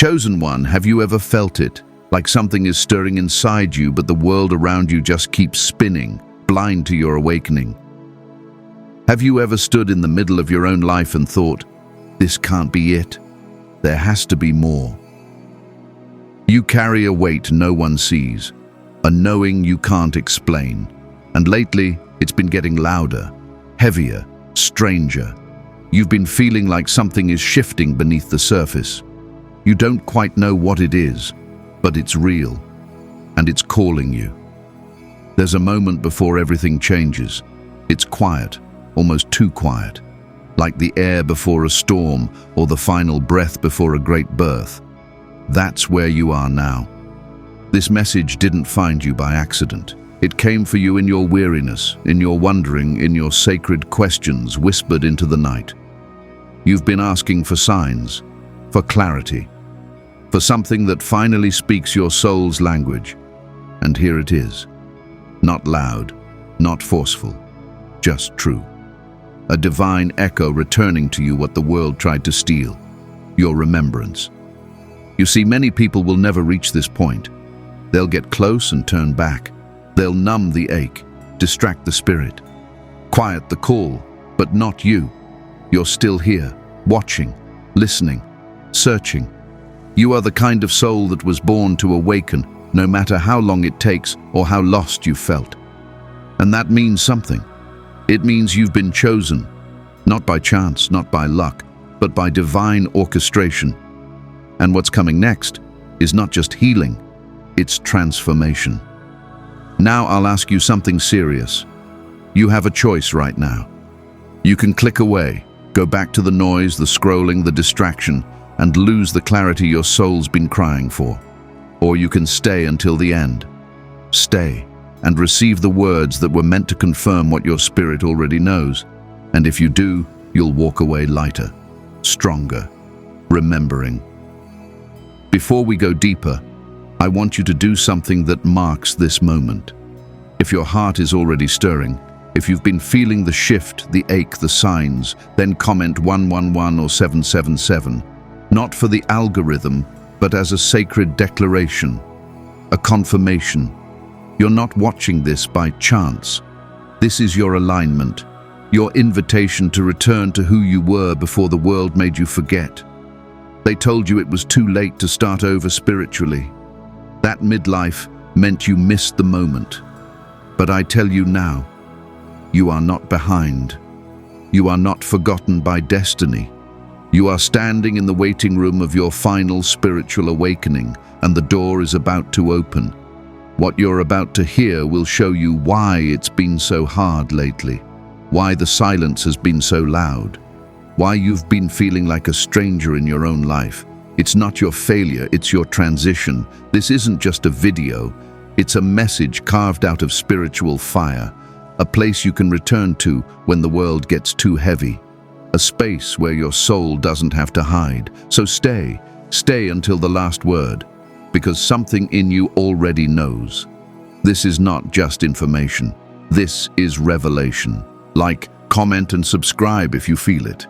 Chosen one, have you ever felt it? Like something is stirring inside you, but the world around you just keeps spinning, blind to your awakening. Have you ever stood in the middle of your own life and thought, this can't be it? There has to be more. You carry a weight no one sees, a knowing you can't explain. And lately, it's been getting louder, heavier, stranger. You've been feeling like something is shifting beneath the surface. You don't quite know what it is, but it's real, and it's calling you. There's a moment before everything changes. It's quiet, almost too quiet, like the air before a storm or the final breath before a great birth. That's where you are now. This message didn't find you by accident. It came for you in your weariness, in your wondering, in your sacred questions whispered into the night. You've been asking for signs, for clarity, for something that finally speaks your soul's language. And here it is. Not loud, not forceful, just true. A divine echo returning to you what the world tried to steal, your remembrance. You see, many people will never reach this point. They'll get close and turn back. They'll numb the ache, distract the spirit, quiet the call, but not you. You're still here, watching, listening, searching. You are the kind of soul that was born to awaken, no matter how long it takes or how lost you felt. And that means something. It means you've been chosen, not by chance, not by luck, but by divine orchestration. And what's coming next is not just healing, it's transformation. Now I'll ask you something serious. You have a choice right now. You can click away, go back to the noise, the scrolling, the distraction, and lose the clarity your soul's been crying for. Or you can stay until the end. Stay and receive the words that were meant to confirm what your spirit already knows. And if you do, you'll walk away lighter, stronger, remembering. Before we go deeper, I want you to do something that marks this moment. If your heart is already stirring, if you've been feeling the shift, the ache, the signs, then comment 111 or 777, not for the algorithm, but as a sacred declaration, a confirmation. You're not watching this by chance. This is your alignment, your invitation to return to who you were before the world made you forget. They told you it was too late to start over spiritually. That midlife meant you missed the moment. But I tell you now, you are not behind. You are not forgotten by destiny. You are standing in the waiting room of your final spiritual awakening, and the door is about to open. What you're about to hear will show you why it's been so hard lately, why the silence has been so loud, why you've been feeling like a stranger in your own life. It's not your failure, it's your transition. This isn't just a video, it's a message carved out of spiritual fire, a place you can return to when the world gets too heavy, a space where your soul doesn't have to hide. So stay until the last word, because something in you already knows. This is not just information, this is revelation. Like, comment and subscribe if you feel it.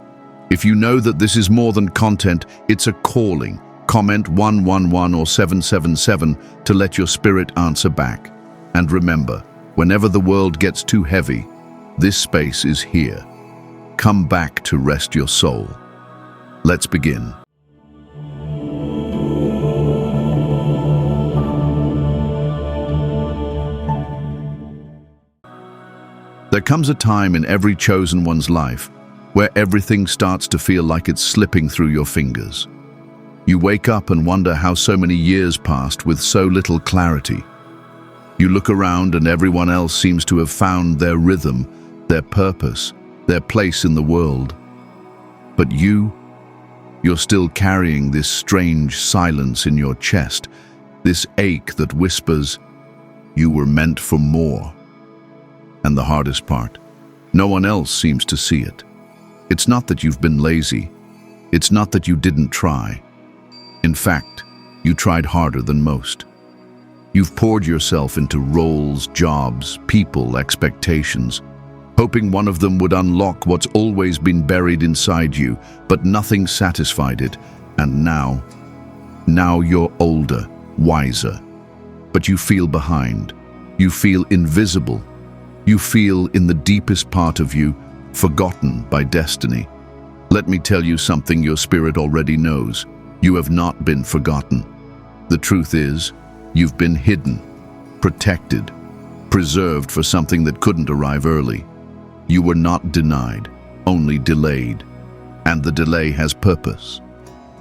If you know that this is more than content, it's a calling. Comment 111 or 777 to let your spirit answer back. And remember, whenever the world gets too heavy, this space is here. Come back to rest your soul. Let's begin. There comes a time in every chosen one's life where everything starts to feel like it's slipping through your fingers. You wake up and wonder how so many years passed with so little clarity. You look around and everyone else seems to have found their rhythm, their purpose, their place in the world. But you're still carrying this strange silence in your chest, this ache that whispers, you were meant for more. And the hardest part, no one else seems to see it. It's not that you've been lazy. It's not that you didn't try. In fact, you tried harder than most. You've poured yourself into roles, jobs, people, expectations, hoping one of them would unlock what's always been buried inside you, but nothing satisfied it. And now Now you're older, wiser. But you feel behind. You feel invisible. You feel, in the deepest part of you, forgotten by destiny. Let me tell you something your spirit already knows. You have not been forgotten. The truth is, you've been hidden, protected, preserved for something that couldn't arrive early. You were not denied, only delayed. And the delay has purpose.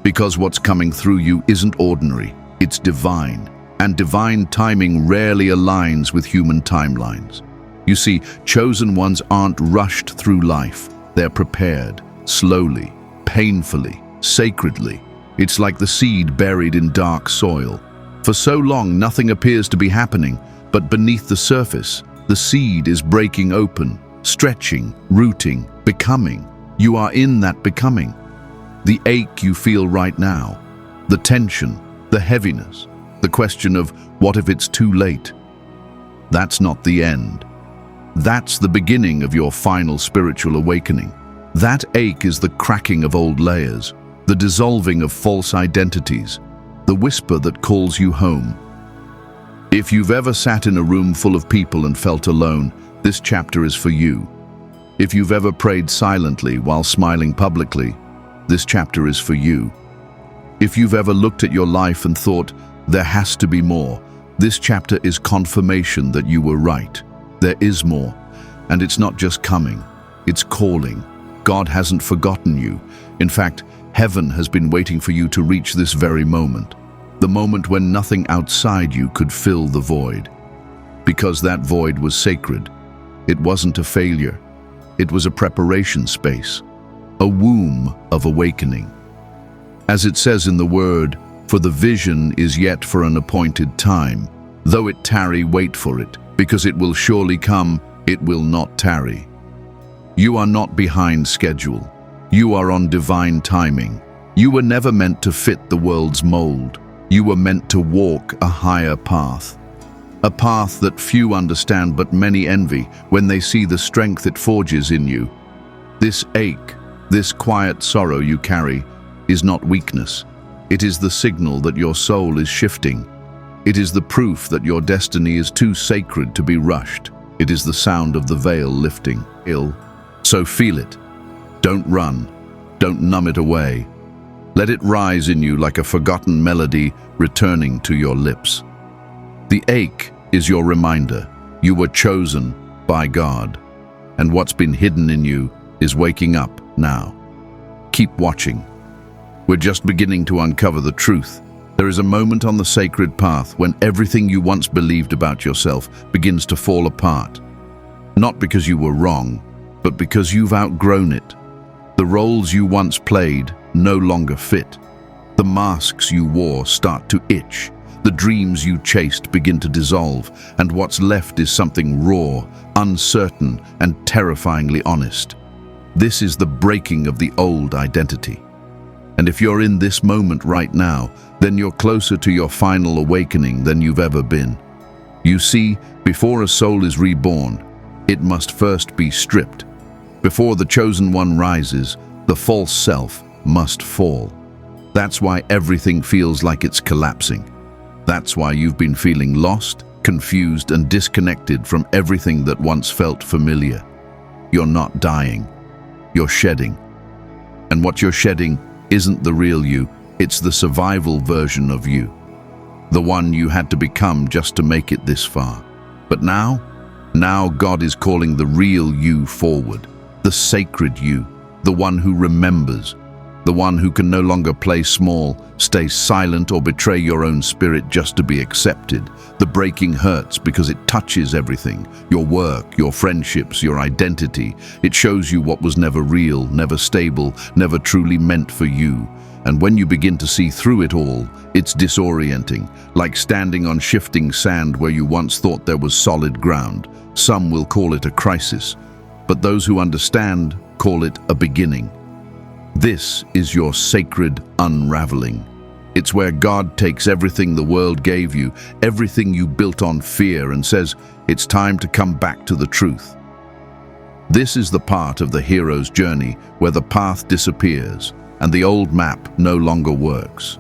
Because what's coming through you isn't ordinary, it's divine. And divine timing rarely aligns with human timelines. You see, chosen ones aren't rushed through life. They're prepared, slowly, painfully, sacredly. It's like the seed buried in dark soil. For so long, nothing appears to be happening, but beneath the surface, the seed is breaking open, stretching, rooting, becoming. You are in that becoming. The ache you feel right now, the tension, the heaviness, the question of what if it's too late? That's not the end. That's the beginning of your final spiritual awakening. That ache is the cracking of old layers, the dissolving of false identities, the whisper that calls you home. If you've ever sat in a room full of people and felt alone, this chapter is for you. If you've ever prayed silently while smiling publicly, this chapter is for you. If you've ever looked at your life and thought, there has to be more, this chapter is confirmation that you were right. There is more, and it's not just coming, it's calling. God hasn't forgotten you. In fact, heaven has been waiting for you to reach this very moment, the moment when nothing outside you could fill the void. Because that void was sacred. It wasn't a failure. It was a preparation space, a womb of awakening. As it says in the Word, for the vision is yet for an appointed time. Though it tarry, wait for it, because it will surely come, it will not tarry. You are not behind schedule. You are on divine timing. You were never meant to fit the world's mold. You were meant to walk a higher path. A path that few understand but many envy when they see the strength it forges in you. This ache, this quiet sorrow you carry, is not weakness. It is the signal that your soul is shifting. It is the proof that your destiny is too sacred to be rushed. It is the sound of the veil lifting. So feel it. Don't run. Don't numb it away. Let it rise in you like a forgotten melody returning to your lips. The ache is your reminder. You were chosen by God. And what's been hidden in you is waking up now. Keep watching. We're just beginning to uncover the truth. There is a moment on the sacred path when everything you once believed about yourself begins to fall apart. Not because you were wrong, but because you've outgrown it. The roles you once played no longer fit. The masks you wore start to itch. The dreams you chased begin to dissolve, and what's left is something raw, uncertain, and terrifyingly honest. This is the breaking of the old identity. And if you're in this moment right now, then you're closer to your final awakening than you've ever been. You see, before a soul is reborn, it must first be stripped. Before the chosen one rises, the false self must fall. That's why everything feels like it's collapsing. That's why you've been feeling lost, confused, and disconnected from everything that once felt familiar. You're not dying. You're shedding. And what you're shedding isn't the real you, it's the survival version of you. The one you had to become just to make it this far. But now God is calling the real you forward. The sacred you, the one who remembers, the one who can no longer play small, stay silent, or betray your own spirit just to be accepted. The breaking hurts because it touches everything, your work, your friendships, your identity. It shows you what was never real, never stable, never truly meant for you. And when you begin to see through it all, it's disorienting, like standing on shifting sand where you once thought there was solid ground. Some will call it a crisis, but those who understand call it a beginning. This is your sacred unraveling. It's where God takes everything the world gave you, everything you built on fear, and says, it's time to come back to the truth. This is the part of the hero's journey where the path disappears and the old map no longer works.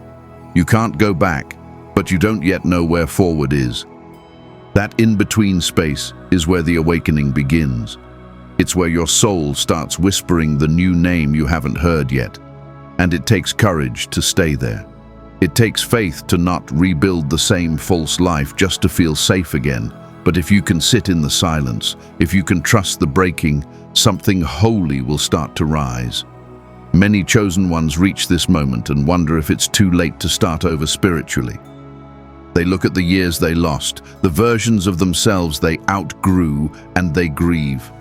You can't go back, but you don't yet know where forward is. That in-between space is where the awakening begins. It's where your soul starts whispering the new name you haven't heard yet. And it takes courage to stay there. It takes faith to not rebuild the same false life just to feel safe again. But if you can sit in the silence, if you can trust the breaking, something holy will start to rise. Many chosen ones reach this moment and wonder if it's too late to start over spiritually. They look at the years they lost, the versions of themselves they outgrew, and they grieve.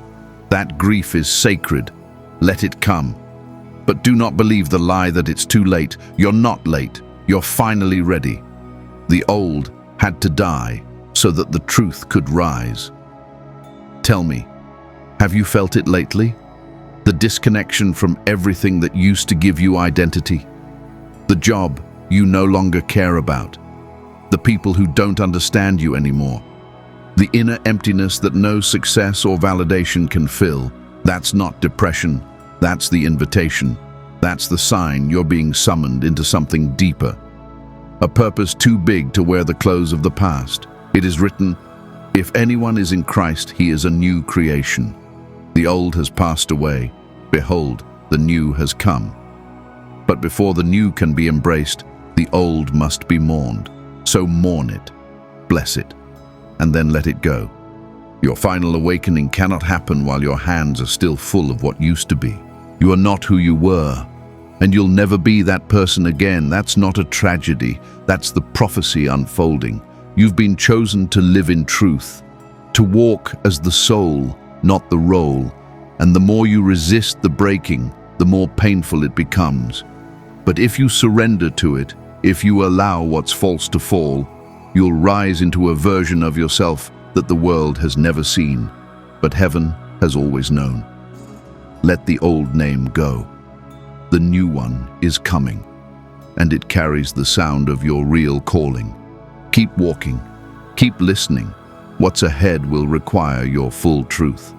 That grief is sacred. Let it come. But do not believe the lie that it's too late. You're not late. You're finally ready. The old had to die so that the truth could rise. Tell me, have you felt it lately? The disconnection from everything that used to give you identity? The job you no longer care about? The people who don't understand you anymore? The inner emptiness that no success or validation can fill? That's not depression. That's the invitation. That's the sign you're being summoned into something deeper. A purpose too big to wear the clothes of the past. It is written, "If anyone is in Christ, he is a new creation. The old has passed away. Behold, the new has come." But before the new can be embraced, the old must be mourned. So mourn it, bless it, and then let it go. Your final awakening cannot happen while your hands are still full of what used to be. You are not who you were, and you'll never be that person again. That's not a tragedy. That's the prophecy unfolding. You've been chosen to live in truth, to walk as the soul, not the role. And the more you resist the breaking, the more painful it becomes. But if you surrender to it, if you allow what's false to fall, you'll rise into a version of yourself that the world has never seen, but heaven has always known. Let the old name go. The new one is coming, and it carries the sound of your real calling. Keep walking, keep listening. What's ahead will require your full truth.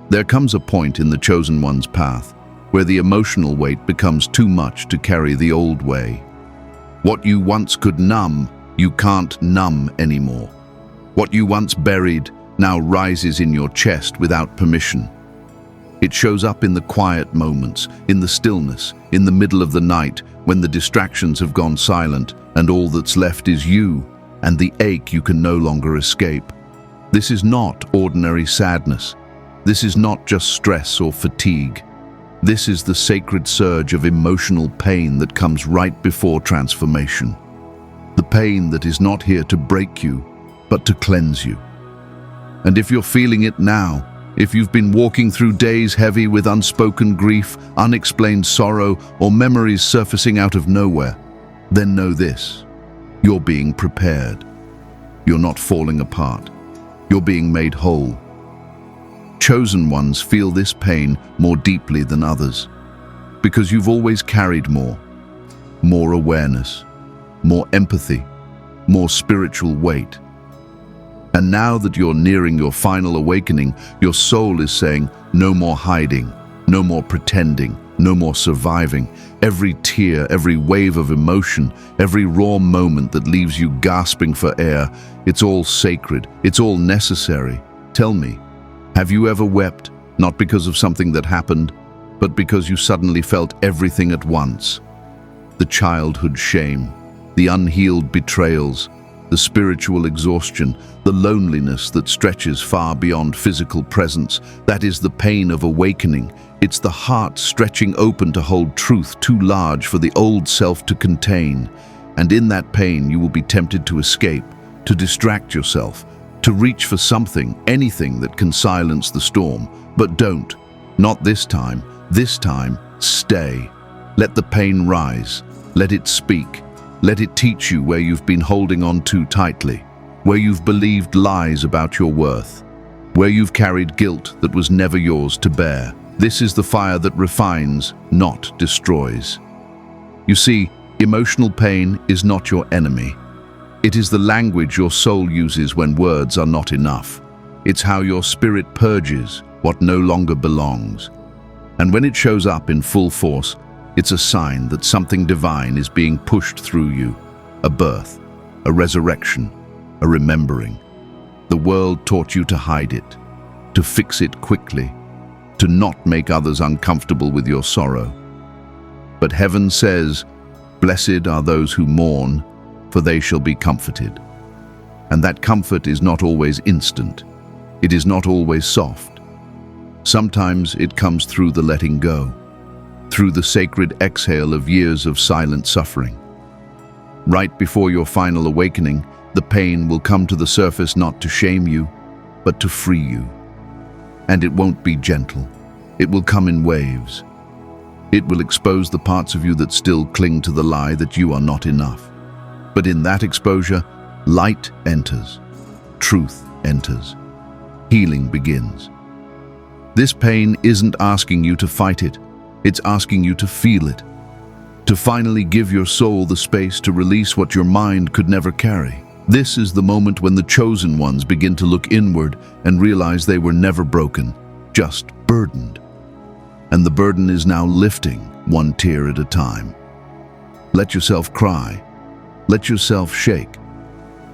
There comes a point in the chosen one's path where the emotional weight becomes too much to carry the old way. What you once could numb, you can't numb anymore. What you once buried now rises in your chest without permission. It shows up in the quiet moments, in the stillness, in the middle of the night, when the distractions have gone silent and all that's left is you and the ache you can no longer escape. This is not ordinary sadness. This is not just stress or fatigue. This is the sacred surge of emotional pain that comes right before transformation. The pain that is not here to break you, but to cleanse you. And if you're feeling it now, if you've been walking through days heavy with unspoken grief, unexplained sorrow, or memories surfacing out of nowhere, then know this: you're being prepared. You're not falling apart. You're being made whole. Chosen ones feel this pain more deeply than others, because you've always carried more awareness, more empathy, more spiritual weight. And now that you're nearing your final awakening, your soul is saying, no more hiding, no more pretending, no more surviving. Every tear, every wave of emotion, every raw moment that leaves you gasping for air, it's all sacred, it's all necessary. Tell me, have you ever wept, not because of something that happened, but because you suddenly felt everything at once? The childhood shame, the unhealed betrayals, the spiritual exhaustion, the loneliness that stretches far beyond physical presence. That is the pain of awakening. It's the heart stretching open to hold truth too large for the old self to contain. And in that pain, you will be tempted to escape, to distract yourself, to reach for something, anything that can silence the storm. But don't. Not this time. This time, stay. Let the pain rise. Let it speak. Let it teach you where you've been holding on too tightly, where you've believed lies about your worth, where you've carried guilt that was never yours to bear. This is the fire that refines, not destroys. You see, emotional pain is not your enemy. It is the language your soul uses when words are not enough. It's how your spirit purges what no longer belongs. And when it shows up in full force, It's a sign that something divine is being pushed through you. A birth, a resurrection, a remembering. The world taught you to hide it, to fix it quickly, to not make others uncomfortable with your sorrow. But heaven says, "Blessed are those who mourn, for they shall be comforted." And that comfort is not always instant. It is not always soft. Sometimes it comes through the letting go, through the sacred exhale of years of silent suffering. Right before your final awakening, the pain will come to the surface not to shame you, but to free you. And it won't be gentle. It will come in waves. It will expose the parts of you that still cling to the lie that you are not enough. But in that exposure, light enters, truth enters, healing begins. This pain isn't asking you to fight it, it's asking you to feel it, to finally give your soul the space to release what your mind could never carry. This is the moment when the chosen ones begin to look inward and realize they were never broken, just burdened. And the burden is now lifting, one tear at a time. Let yourself cry. Let yourself shake.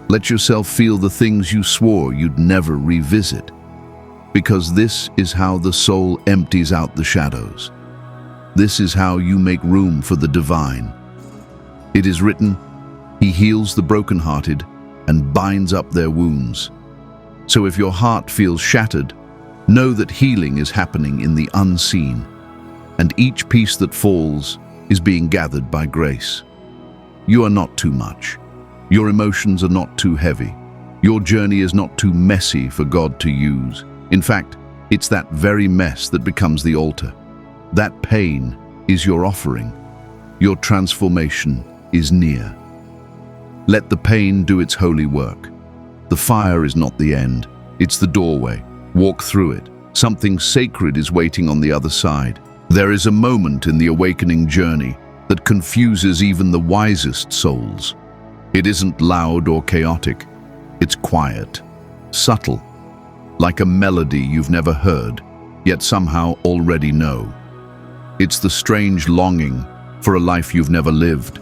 Let yourself feel the things you swore you'd never revisit. Because this is how the soul empties out the shadows. This is how you make room for the divine. It is written, "He heals the brokenhearted and binds up their wounds." So if your heart feels shattered, know that healing is happening in the unseen, and each piece that falls is being gathered by grace. You are not too much. Your emotions are not too heavy. Your journey is not too messy for God to use. In fact, it's that very mess that becomes the altar. That pain is your offering. Your transformation is near. Let the pain do its holy work. The fire is not the end, it's the doorway. Walk through it. Something sacred is waiting on the other side. There is a moment in the awakening journey that confuses even the wisest souls. It isn't loud or chaotic. It's quiet, subtle, like a melody you've never heard, yet somehow already know. It's the strange longing for a life you've never lived.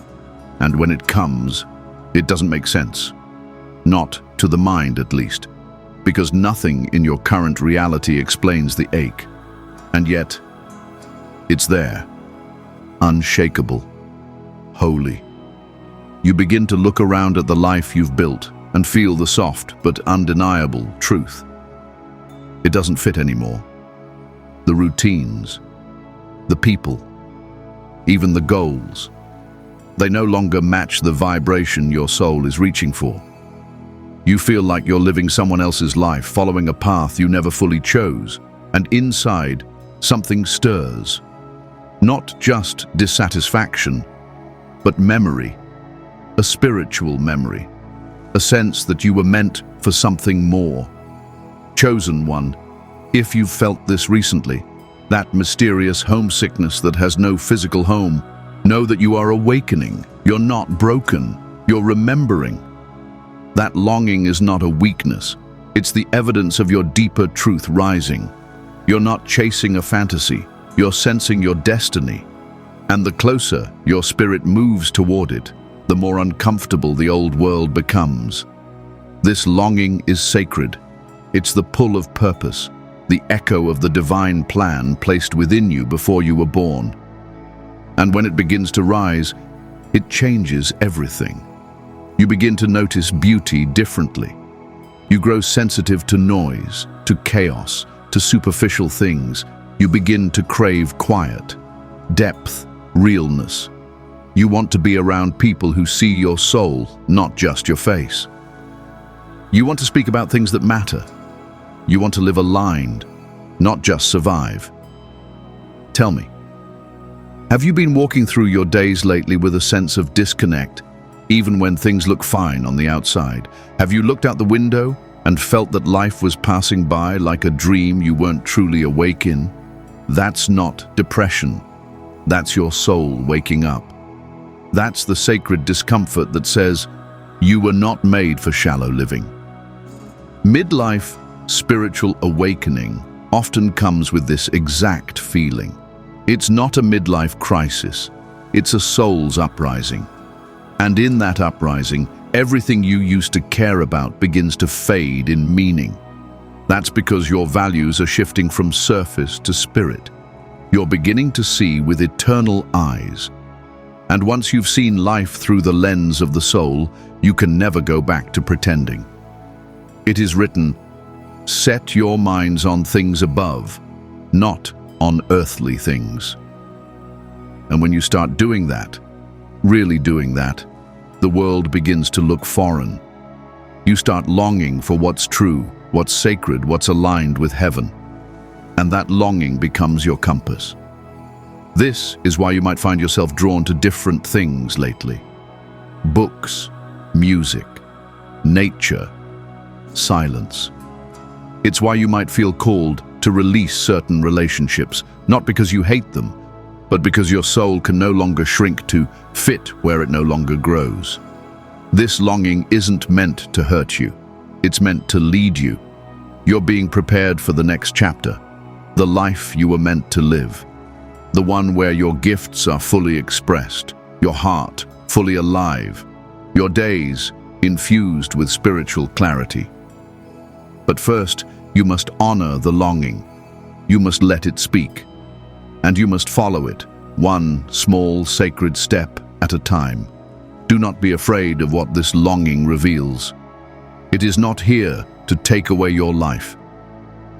And when it comes, it doesn't make sense. Not to the mind, at least, because nothing in your current reality explains the ache. And yet, it's there, unshakable, holy. You begin to look around at the life you've built and feel the soft but undeniable truth. It doesn't fit anymore. The routines, the people, even the goals, they no longer match the vibration your soul is reaching for. You feel like you're living someone else's life, following a path you never fully chose, and inside, something stirs. Not just dissatisfaction, but memory, a spiritual memory, a sense that you were meant for something more. Chosen one, if you've felt this recently, that mysterious homesickness that has no physical home, know that you are awakening. You're not broken, you're remembering. That longing is not a weakness. It's the evidence of your deeper truth rising. You're not chasing a fantasy, you're sensing your destiny. And the closer your spirit moves toward it, the more uncomfortable the old world becomes. This longing is sacred. It's the pull of purpose, the echo of the divine plan placed within you before you were born. And when it begins to rise, it changes everything. You begin to notice beauty differently. You grow sensitive to noise, to chaos, to superficial things. You begin to crave quiet, depth, realness. You want to be around people who see your soul, not just your face. You want to speak about things that matter. You want to live aligned, not just survive. Tell me, have you been walking through your days lately with a sense of disconnect, even when things look fine on the outside? Have you looked out the window and felt that life was passing by like a dream you weren't truly awake in? That's not depression. That's your soul waking up. That's the sacred discomfort that says, you were not made for shallow living. Midlife spiritual awakening often comes with this exact feeling. It's not a midlife crisis. It's a soul's uprising. And in that uprising, everything you used to care about begins to fade in meaning. That's because your values are shifting from surface to spirit. You're beginning to see with eternal eyes. And once you've seen life through the lens of the soul, you can never go back to pretending. It is written, "Set your minds on things above, not on earthly things." And when you start doing that, really doing that, the world begins to look foreign. You start longing for what's true, what's sacred, what's aligned with heaven. And that longing becomes your compass. This is why you might find yourself drawn to different things lately. Books, music, nature, silence. It's why you might feel called to release certain relationships, not because you hate them, but because your soul can no longer shrink to fit where it no longer grows. This longing isn't meant to hurt you. It's meant to lead you. You're being prepared for the next chapter, the life you were meant to live, the one where your gifts are fully expressed, your heart fully alive, your days infused with spiritual clarity. But first, you must honor the longing. You must let it speak. And you must follow it, one small sacred step at a time. Do not be afraid of what this longing reveals. It is not here to take away your life.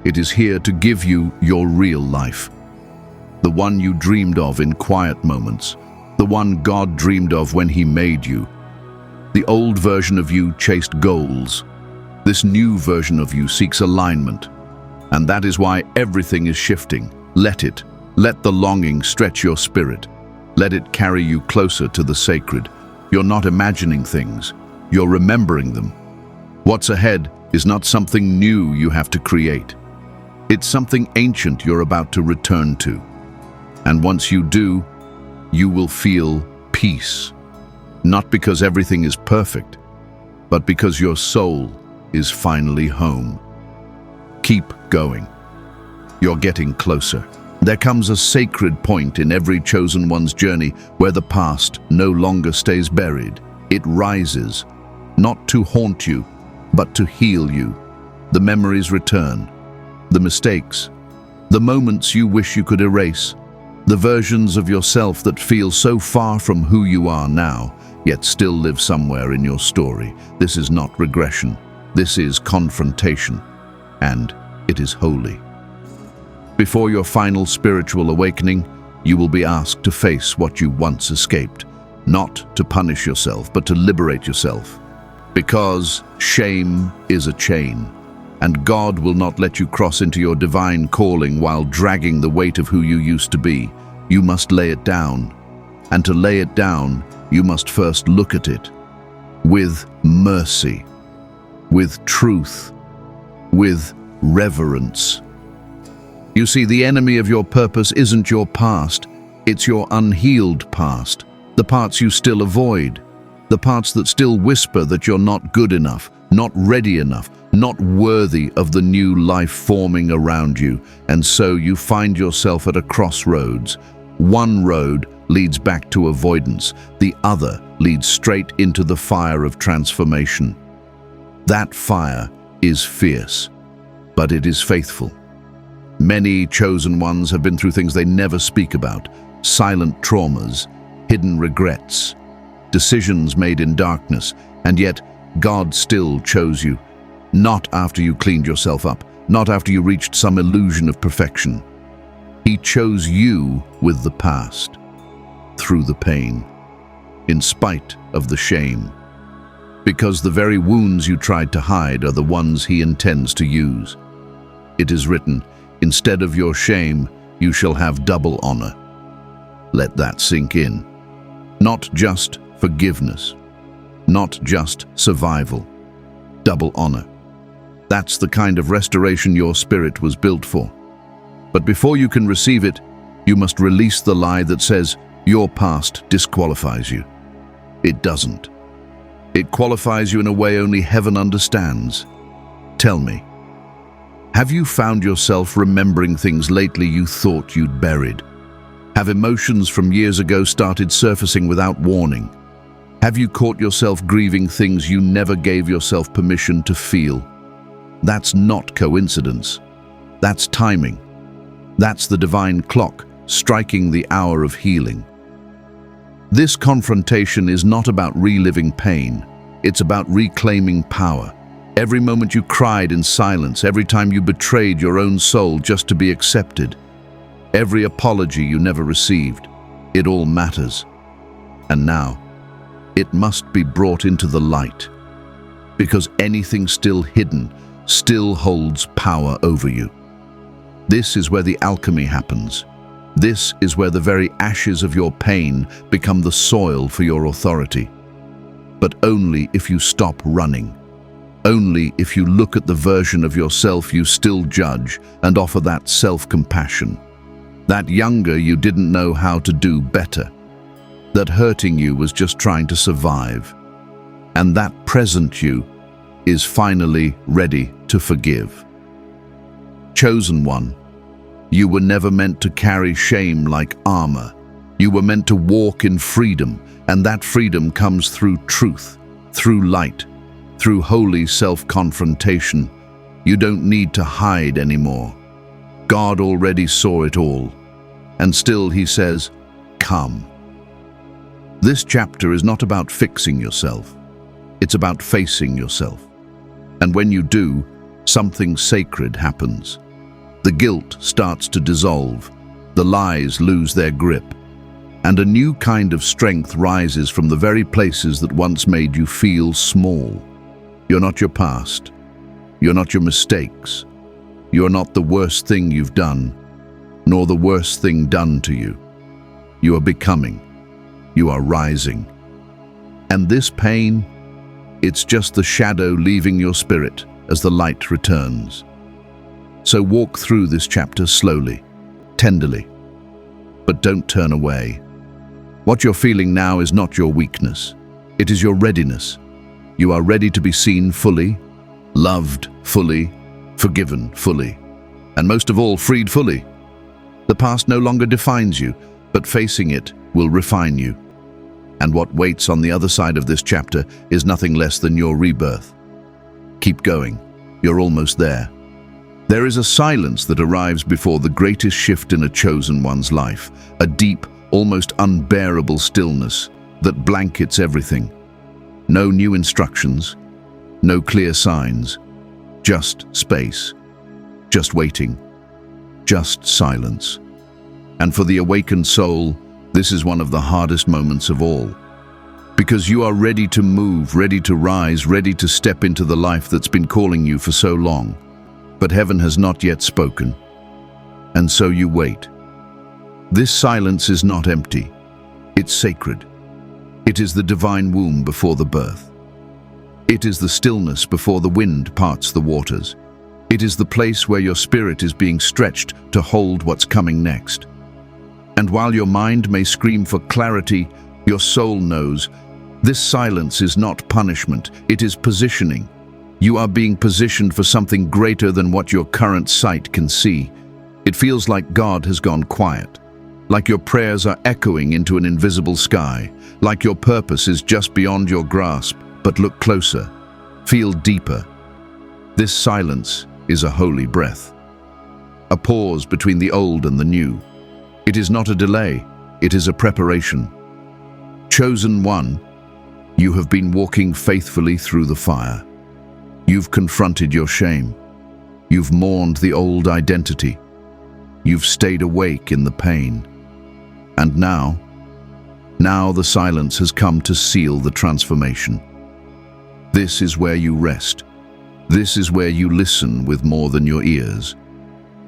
It is here to give you your real life. The one you dreamed of in quiet moments. The one God dreamed of when He made you. The old version of you chased goals. This new version of you seeks alignment. And that is why everything is shifting. Let it. Let the longing stretch your spirit. Let it carry you closer to the sacred. You're not imagining things. You're remembering them. What's ahead is not something new you have to create. It's something ancient you're about to return to. And once you do, you will feel peace. Not because everything is perfect, but because your soul is finally home. Keep going. You're getting closer. There comes a sacred point in every chosen one's journey where the past no longer stays buried. It rises, not to haunt you, but to heal you. The memories return, the mistakes, the moments you wish you could erase, the versions of yourself that feel so far from who you are now, yet still live somewhere in your story. This is not regression. This is confrontation, and it is holy. Before your final spiritual awakening, you will be asked to face what you once escaped, not to punish yourself, but to liberate yourself. Because shame is a chain, and God will not let you cross into your divine calling while dragging the weight of who you used to be. You must lay it down, and to lay it down, you must first look at it with mercy, with truth, with reverence. You see, the enemy of your purpose isn't your past, it's your unhealed past, the parts you still avoid, the parts that still whisper that you're not good enough, not ready enough, not worthy of the new life forming around you. And so you find yourself at a crossroads. One road leads back to avoidance, the other leads straight into the fire of transformation. That fire is fierce, but it is faithful. Many chosen ones have been through things they never speak about, silent traumas, hidden regrets, decisions made in darkness, and yet God still chose you. Not after you cleaned yourself up, not after you reached some illusion of perfection. He chose you with the past, through the pain, in spite of the shame. Because the very wounds you tried to hide are the ones He intends to use. It is written, "Instead of your shame, you shall have double honor." Let that sink in. Not just forgiveness, not just survival, double honor. That's the kind of restoration your spirit was built for. But before you can receive it, you must release the lie that says your past disqualifies you. It doesn't. It qualifies you in a way only heaven understands. Tell me, have you found yourself remembering things lately you thought you'd buried? Have emotions from years ago started surfacing without warning? Have you caught yourself grieving things you never gave yourself permission to feel? That's not coincidence. That's timing. That's the divine clock striking the hour of healing. This confrontation is not about reliving pain. It's about reclaiming power. Every moment you cried in silence, every time you betrayed your own soul just to be accepted, every apology you never received, it all matters. And now, it must be brought into the light, because anything still hidden still holds power over you. This is where the alchemy happens. This is where the very ashes of your pain become the soil for your authority. But only if you stop running. Only if you look at the version of yourself you still judge and offer that self-compassion. That younger you didn't know how to do better. That hurting you was just trying to survive. And that present you is finally ready to forgive. Chosen one, you were never meant to carry shame like armor. You were meant to walk in freedom, and that freedom comes through truth, through light, through holy self-confrontation. You don't need to hide anymore. God already saw it all, and still he says, come. This chapter is not about fixing yourself. It's about facing yourself. And when you do, something sacred happens. The guilt starts to dissolve, the lies lose their grip, and a new kind of strength rises from the very places that once made you feel small. You're not your past. You're not your mistakes. You're not the worst thing you've done, nor the worst thing done to you. You are becoming. You are rising. And this pain, it's just the shadow leaving your spirit as the light returns. So walk through this chapter slowly, tenderly, but don't turn away. What you're feeling now is not your weakness. It is your readiness. You are ready to be seen fully, loved fully, forgiven fully, and most of all, freed fully. The past no longer defines you, but facing it will refine you. And what waits on the other side of this chapter is nothing less than your rebirth. Keep going. You're almost there. There is a silence that arrives before the greatest shift in a chosen one's life, a deep, almost unbearable stillness that blankets everything. No new instructions, no clear signs, just space, just waiting, just silence. And for the awakened soul, this is one of the hardest moments of all. Because you are ready to move, ready to rise, ready to step into the life that's been calling you for so long. But heaven has not yet spoken. And so you wait. This silence is not empty. It's sacred. It is the divine womb before the birth. It is the stillness before the wind parts the waters. It is the place where your spirit is being stretched to hold what's coming next. And while your mind may scream for clarity, your soul knows this silence is not punishment, it is positioning. You are being positioned for something greater than what your current sight can see. It feels like God has gone quiet, like your prayers are echoing into an invisible sky, like your purpose is just beyond your grasp. But look closer, feel deeper. This silence is a holy breath, a pause between the old and the new. It is not a delay, it is a preparation. Chosen one, you have been walking faithfully through the fire. You've confronted your shame. You've mourned the old identity. You've stayed awake in the pain. And now the silence has come to seal the transformation. This is where you rest. This is where you listen with more than your ears.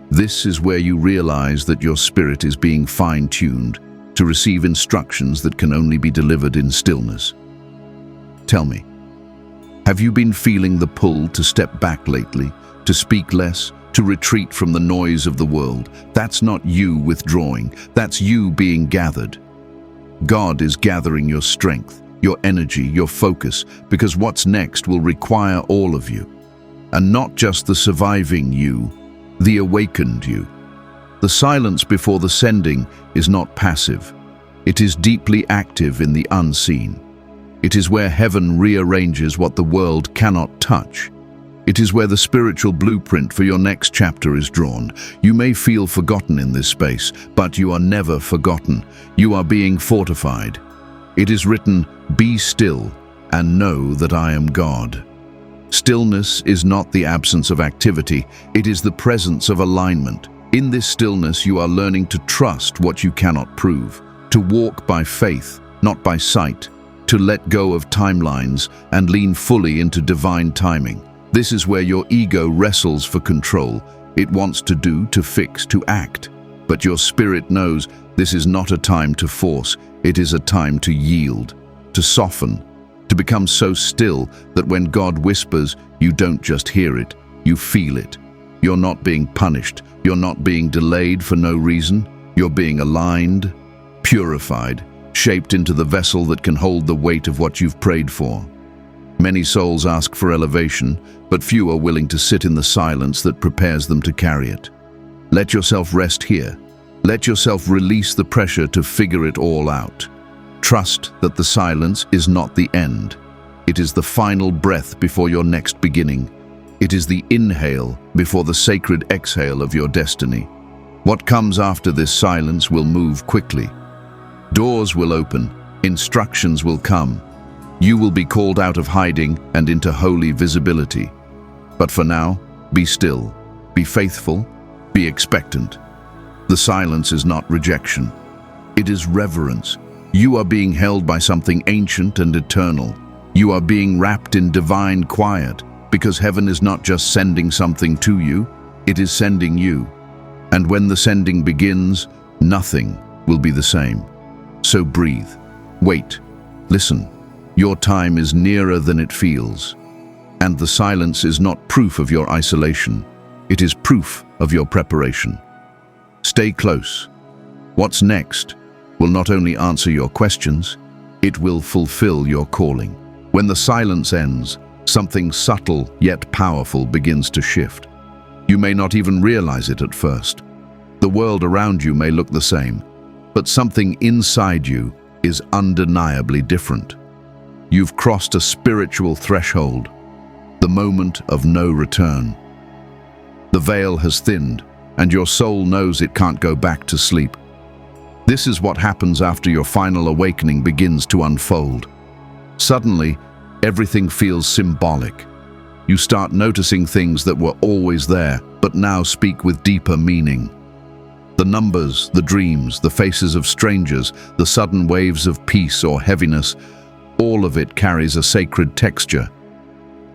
This is where you realize that your spirit is being fine-tuned to receive instructions that can only be delivered in stillness. Tell me, have you been feeling the pull to step back lately, to speak less, to retreat from the noise of the world? That's not you withdrawing, that's you being gathered. God is gathering your strength, your energy, your focus, because what's next will require all of you. And not just the surviving you, the awakened you. The silence before the sending is not passive. It is deeply active in the unseen. It is where heaven rearranges what the world cannot touch. It is where the spiritual blueprint for your next chapter is drawn. You may feel forgotten in this space, but you are never forgotten. You are being fortified. It is written, "Be still and know that I am God." Stillness is not the absence of activity, it is the presence of alignment. In this stillness, you are learning to trust what you cannot prove, to walk by faith, not by sight, to let go of timelines and lean fully into divine timing. This is where your ego wrestles for control. It wants to do, to fix, to act. But your spirit knows this is not a time to force, it is a time to yield, to soften, to become so still that when God whispers, you don't just hear it, you feel it. You're not being punished, you're not being delayed for no reason, you're being aligned, purified, shaped into the vessel that can hold the weight of what you've prayed for. Many souls ask for elevation, but few are willing to sit in the silence that prepares them to carry it. Let yourself rest here. Let yourself release the pressure to figure it all out. Trust that the silence is not the end. It is the final breath before your next beginning. It is the inhale before the sacred exhale of your destiny. What comes after this silence will move quickly. Doors will open, instructions will come. You will be called out of hiding and into holy visibility. But for now, be still, be faithful, be expectant. The silence is not rejection. It is reverence. You are being held by something ancient and eternal. You are being wrapped in divine quiet, because heaven is not just sending something to you, it is sending you. And when the sending begins, nothing will be the same. So breathe, wait, listen. Your time is nearer than it feels. And the silence is not proof of your isolation. It is proof of your preparation. Stay close. What's next will not only answer your questions, it will fulfill your calling. When the silence ends, something subtle yet powerful begins to shift. You may not even realize it at first. The world around you may look the same, but something inside you is undeniably different. You've crossed a spiritual threshold, the moment of no return. The veil has thinned, and your soul knows it can't go back to sleep. This is what happens after your final awakening begins to unfold. Suddenly, everything feels symbolic. You start noticing things that were always there, but now speak with deeper meaning. The numbers, the dreams, the faces of strangers, the sudden waves of peace or heaviness, all of it carries a sacred texture.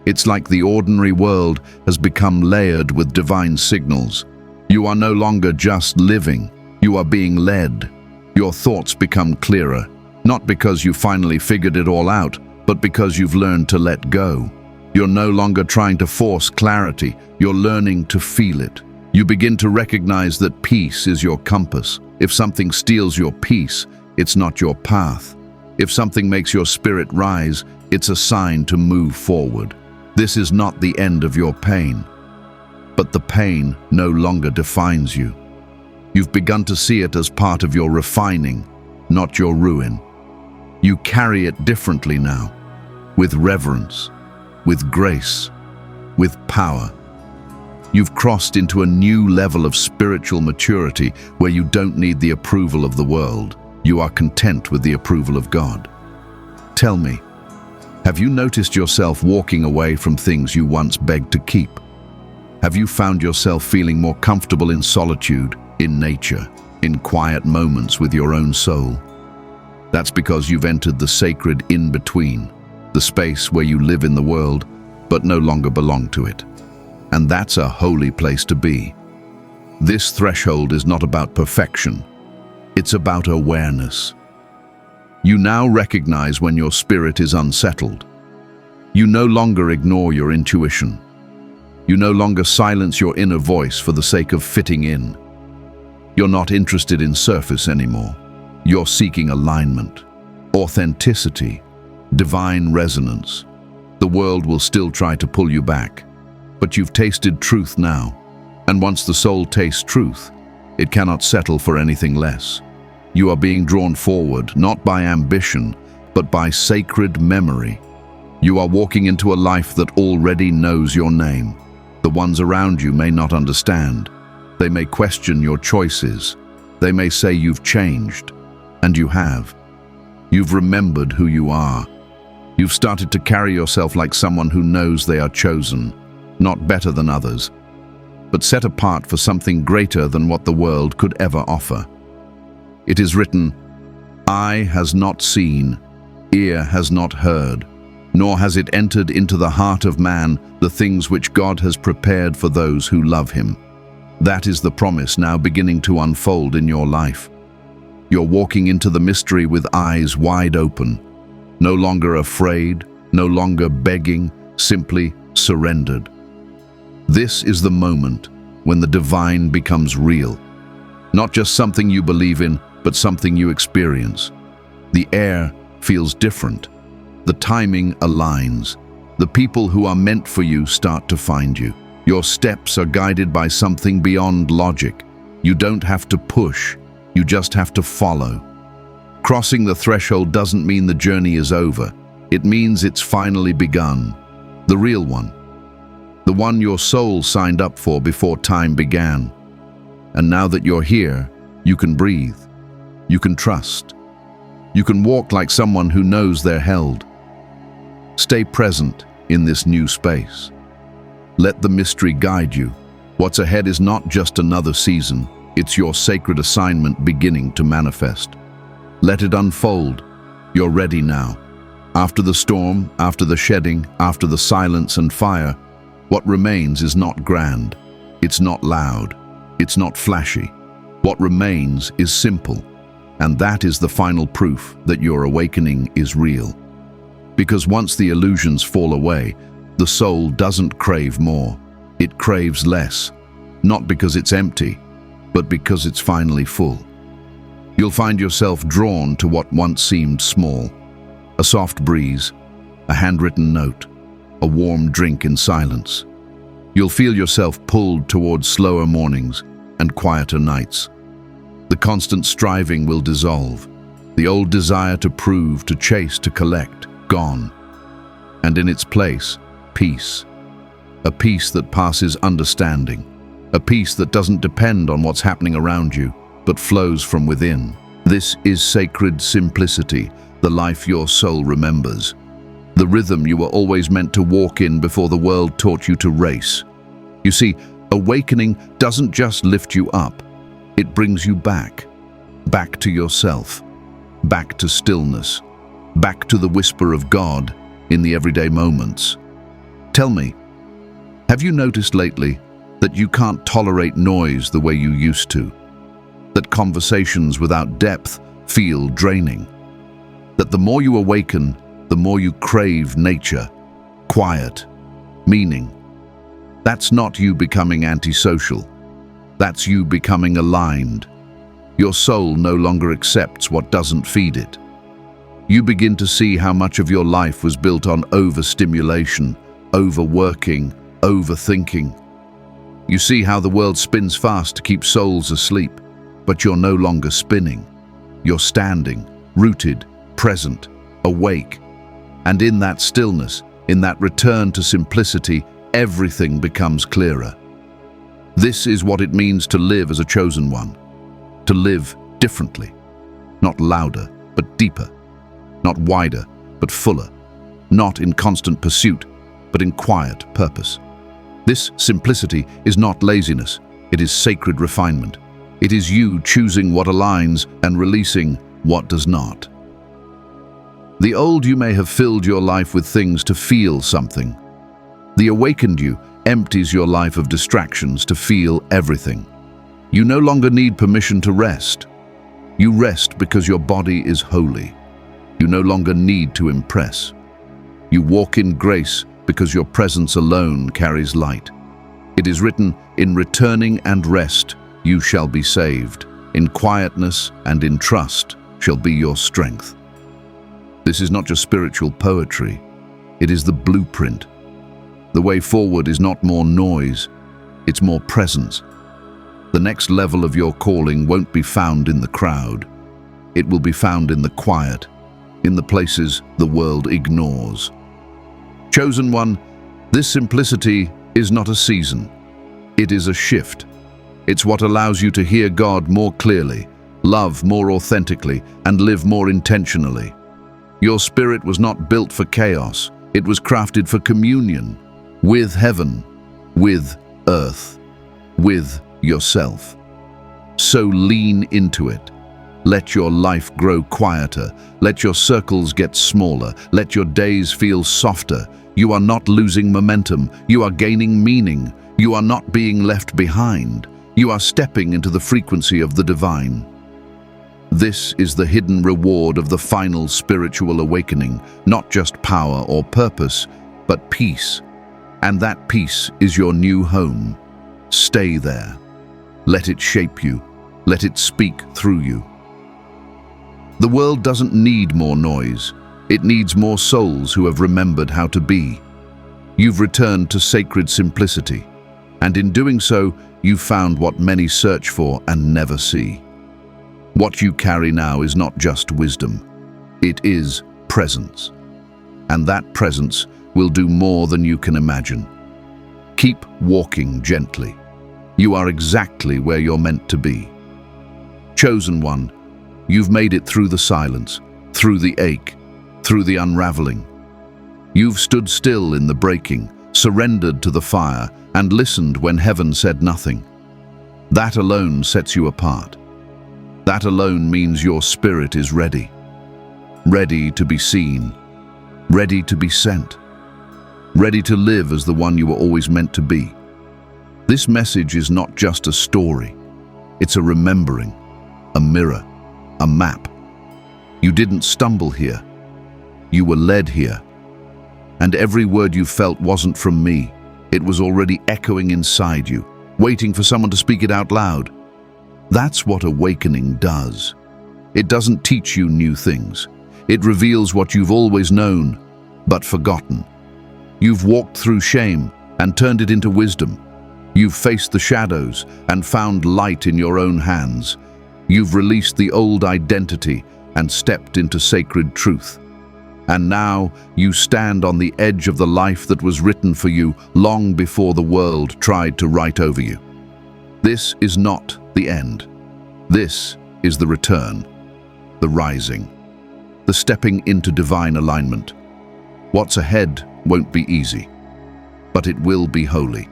It's like the ordinary world has become layered with divine signals. You are no longer just living, you are being led. Your thoughts become clearer, not because you finally figured it all out, but because you've learned to let go. You're no longer trying to force clarity, you're learning to feel it. You begin to recognize that peace is your compass. If something steals your peace, it's not your path. If something makes your spirit rise, it's a sign to move forward. This is not the end of your pain, but the pain no longer defines you. You've begun to see it as part of your refining, not your ruin. You carry it differently now, with reverence, with grace, with power. You've crossed into a new level of spiritual maturity where you don't need the approval of the world. You are content with the approval of God. Tell me, have you noticed yourself walking away from things you once begged to keep? Have you found yourself feeling more comfortable in solitude, in nature, in quiet moments with your own soul? That's because you've entered the sacred in-between, the space where you live in the world, but no longer belong to it. And that's a holy place to be. This threshold is not about perfection. It's about awareness. You now recognize when your spirit is unsettled. You no longer ignore your intuition. You no longer silence your inner voice for the sake of fitting in. You're not interested in surface anymore. You're seeking alignment, authenticity, divine resonance. The world will still try to pull you back, but you've tasted truth now. And once the soul tastes truth, It cannot settle for anything less. You are being drawn forward, not by ambition, but by sacred memory. You are walking into a life that already knows your name. The ones around you may not understand. They may question your choices. They may say you've changed, and you have. You've remembered who you are. You've started to carry yourself like someone who knows they are chosen, not better than others, but set apart for something greater than what the world could ever offer. It is written, "Eye has not seen, ear has not heard, nor has it entered into the heart of man the things which God has prepared for those who love him." That is the promise now beginning to unfold in your life. You're walking into the mystery with eyes wide open, no longer afraid, no longer begging, simply surrendered. This is the moment when the divine becomes real. Not just something you believe in, but something you experience. The air feels different. The timing aligns. The people who are meant for you start to find you. Your steps are guided by something beyond logic. You don't have to push, you just have to follow. Crossing the threshold doesn't mean the journey is over. It means it's finally begun. The real one. The one your soul signed up for before time began. And now that you're here, you can breathe. You can trust. You can walk like someone who knows they're held. Stay present in this new space. Let the mystery guide you. What's ahead is not just another season. It's your sacred assignment beginning to manifest. Let it unfold. You're ready now. After the storm, after the shedding, after the silence and fire, what remains is not grand. It's not loud. It's not flashy. What remains is simple. And that is the final proof that your awakening is real. Because once the illusions fall away, the soul doesn't crave more. It craves less. Not because it's empty, but because it's finally full. You'll find yourself drawn to what once seemed small. A soft breeze, a handwritten note, a warm drink in silence. You'll feel yourself pulled towards slower mornings and quieter nights. The constant striving will dissolve. The old desire to prove, to chase, to collect, gone. And in its place, peace. A peace that passes understanding. A peace that doesn't depend on what's happening around you, but flows from within. This is sacred simplicity, the life your soul remembers. The rhythm you were always meant to walk in before the world taught you to race. You see, awakening doesn't just lift you up. It brings you back. Back to yourself. Back to stillness. Back to the whisper of God in the everyday moments. Tell me, have you noticed lately that you can't tolerate noise the way you used to? That conversations without depth feel draining? That the more you awaken, the more you crave nature, quiet, meaning? That's not you becoming antisocial. That's you becoming aligned. Your soul no longer accepts what doesn't feed it. You begin to see how much of your life was built on overstimulation, overworking, overthinking. You see how the world spins fast to keep souls asleep, but you're no longer spinning. You're standing, rooted, present, awake. And in that stillness, in that return to simplicity, everything becomes clearer. This is what it means to live as a chosen one. To live differently. Not louder, but deeper. Not wider, but fuller. Not in constant pursuit, but in quiet purpose. This simplicity is not laziness. It is sacred refinement. It is you choosing what aligns and releasing what does not. The old you may have filled your life with things to feel something. The awakened you empties your life of distractions to feel everything. You no longer need permission to rest. You rest because your body is holy. You no longer need to impress. You walk in grace because your presence alone carries light. It is written, "In returning and rest you shall be saved. In quietness and in trust shall be your strength." This is not just spiritual poetry. It is the blueprint. The way forward is not more noise, it's more presence. The next level of your calling won't be found in the crowd. It will be found in the quiet, in the places the world ignores. Chosen one, this simplicity is not a season. It is a shift. It's what allows you to hear God more clearly, love more authentically, and live more intentionally. Your spirit was not built for chaos. It was crafted for communion with heaven, with earth, with yourself. So lean into it. Let your life grow quieter. Let your circles get smaller. Let your days feel softer. You are not losing momentum. You are gaining meaning. You are not being left behind. You are stepping into the frequency of the divine. This is the hidden reward of the final spiritual awakening, not just power or purpose, but peace. And that peace is your new home. Stay there. Let it shape you. Let it speak through you. The world doesn't need more noise. It needs more souls who have remembered how to be. You've returned to sacred simplicity, and in doing so, you've found what many search for and never see. What you carry now is not just wisdom. It is presence. And that presence will do more than you can imagine. Keep walking gently. You are exactly where you're meant to be. Chosen one, you've made it through the silence, through the ache, through the unraveling. You've stood still in the breaking, surrendered to the fire, and listened when heaven said nothing. That alone sets you apart. That alone means your spirit is ready. Ready to be seen. Ready to be sent. Ready to live as the one you were always meant to be. This message is not just a story. It's a remembering, a mirror, a map. You didn't stumble here. You were led here. And every word you felt wasn't from me. It was already echoing inside you, waiting for someone to speak it out loud. That's what awakening does. It doesn't teach you new things. It reveals what you've always known, but forgotten. You've walked through shame and turned it into wisdom. You've faced the shadows and found light in your own hands. You've released the old identity and stepped into sacred truth. And now you stand on the edge of the life that was written for you long before the world tried to write over you. This is not the end. This is the return, the rising, the stepping into divine alignment. What's ahead won't be easy, but it will be holy.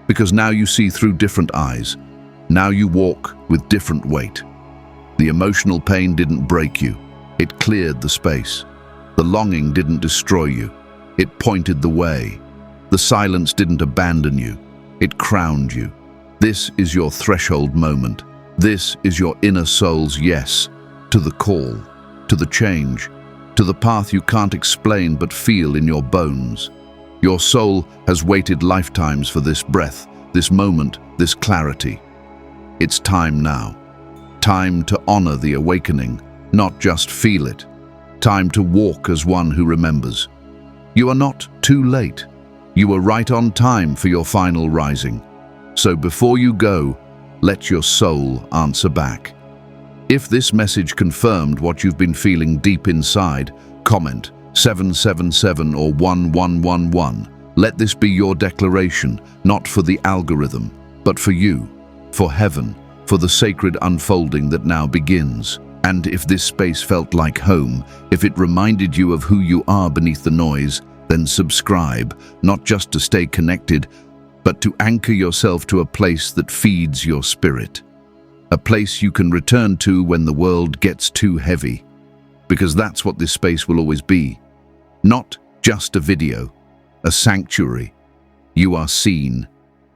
Because now you see through different eyes. Now you walk with different weight. The emotional pain didn't break you. It cleared the space. The longing didn't destroy you. It pointed the way. The silence didn't abandon you. It crowned you. This is your threshold moment. This is your inner soul's yes to the call, to the change, to the path you can't explain but feel in your bones. Your soul has waited lifetimes for this breath, this moment, this clarity. It's time now. Time to honor the awakening, not just feel it. Time to walk as one who remembers. You are not too late. You are right on time for your final rising. So before you go, let your soul answer back. If this message confirmed what you've been feeling deep inside, comment 777 or 1111. Let this be your declaration, not for the algorithm, but for you, for heaven, for the sacred unfolding that now begins. And if this space felt like home, if it reminded you of who you are beneath the noise, then subscribe, not just to stay connected, but to anchor yourself to a place that feeds your spirit. A place you can return to when the world gets too heavy. Because that's what this space will always be. Not just a video, a sanctuary. You are seen.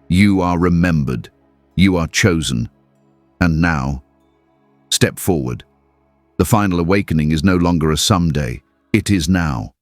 You are remembered. You are chosen. And now, step forward. The final awakening is no longer a someday. It is now.